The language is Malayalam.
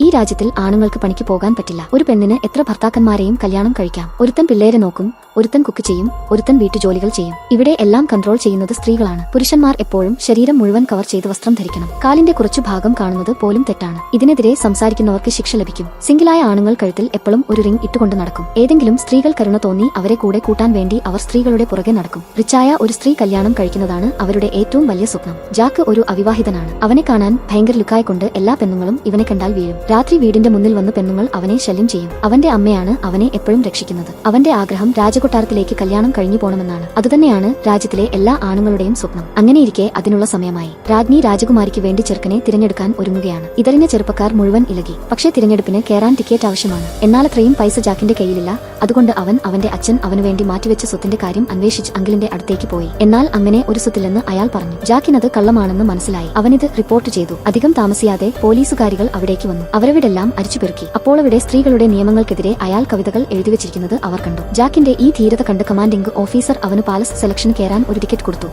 ഈ രാജ്യത്തിൽ ആണുങ്ങൾക്ക് പണിക്ക് പോകാൻ പറ്റില്ല. ഒരു പെണ്ണിന് എത്ര ഭർത്താക്കന്മാരെയും കല്യാണം കഴിക്കാം. ഒരുത്തൻ പിള്ളേരെ നോക്കും, ഒരുത്തൻ കുക്ക് ചെയ്യും, ഒരുത്തൻ വീട്ടുജോലികൾ ചെയ്യും. ഇവിടെ എല്ലാം കൺട്രോൾ ചെയ്യുന്നത് സ്ത്രീകളാണ്. പുരുഷന്മാർ എപ്പോഴും ശരീരം മുഴുവൻ കവർ ചെയ്ത് വസ്ത്രം ധരിക്കണം. കാലിന്റെ കുറച്ചു ഭാഗം കാണുന്നത് പോലും തെറ്റാണ്. ഇതിനെതിരെ സംസാരിക്കുന്നവർക്ക് ശിക്ഷ ലഭിക്കും. സിംഗിളായ ആണുങ്ങൾ കഴുത്തിൽ എപ്പോഴും ഒരു റിംഗ് ഇട്ടുകൊണ്ട് നടക്കും. ഏതെങ്കിലും സ്ത്രീകൾ കരുണ തോന്നി അവരെ കൂടെ കൂട്ടാൻ വേണ്ടി അവർ സ്ത്രീകളുടെ പുറകെ നടക്കും. റിച്ചായ ഒരു സ്ത്രീ കല്യാണം കഴിക്കുന്നതാണ് അവരുടെ ഏറ്റവും വലിയ സ്വപ്നം. ജാക്ക് ഒരു അവിവാഹിതനാണ്. അവനെ കാണാൻ ഭയങ്കര ലുക്കായിക്കൊണ്ട് എല്ലാ പെണ്ണുങ്ങളും ഇവനെ കണ്ടാൽ വീഴും. രാത്രി വീടിന്റെ മുന്നിൽ വന്ന് പെണ്ണുങ്ങൾ അവനെ ശല്യം ചെയ്യും. അവന്റെ അമ്മയാണ് അവനെ എപ്പോഴും രക്ഷിക്കുന്നത്. അവന്റെ ആഗ്രഹം രാജകൊട്ടാരത്തിലേക്ക് കല്യാണം കഴിഞ്ഞു പോണമെന്നാണ്. അതുതന്നെയാണ് രാജ്യത്തിലെ എല്ലാ ആണുങ്ങളുടെയും സ്വപ്നം. അങ്ങനെയിരിക്കെ അതിനുള്ള സമയമായി. രാജ്ഞി രാജകുമാരിക്ക് വേണ്ടി ചെറുക്കനെ തിരഞ്ഞെടുക്കാൻ ഒരുങ്ങുകയാണ്. ഇതറിഞ്ഞ ചെറുപ്പക്കാർ മുഴുവൻ ഇളകി. പക്ഷേ തിരഞ്ഞെടുപ്പിന് കേറാൻ ടിക്കറ്റ് ആവശ്യമാണ്. എന്നാൽ അത്രയും പൈസ ജാക്കിന്റെ കയ്യിലില്ല. അതുകൊണ്ട് അവന്റെ അച്ഛൻ അവനു വേണ്ടി മാറ്റിവെച്ച സ്വത്തിന്റെ കാര്യം അന്വേഷിച്ച് അങ്കിളിന്റെ അടുത്തേക്ക് പോയി. എന്നാൽ അങ്ങനെ ഒരു സ്വത്തില്ലെന്ന് അയാൾ പറഞ്ഞു. ജാക്കിനത് കള്ളമാണെന്ന് മനസ്സിലായി. അവനിത് റിപ്പോർട്ട് ചെയ്തു. അധികം താമസിയാതെ പോലീസുകാരികൾ അവിടേക്ക് വന്നു. അവരവിടെല്ലാം അരിച്ചുപെറുക്കി. അപ്പോൾ അവിടെ സ്ത്രീകളുടെ നിയമങ്ങൾക്കെതിരെ അയാൾ കവിതകൾ എഴുതിവെച്ചിരിക്കുന്നത് അവർ കണ്ടു. ജാക്കിന്റെ ഈ ധീരത കണ്ട് കമാൻഡിംഗ് ഓഫീസർ അവന് പാലസ് സെലക്ഷൻ കയറാൻ ഒരു ടിക്കറ്റ് കൊടുത്തു.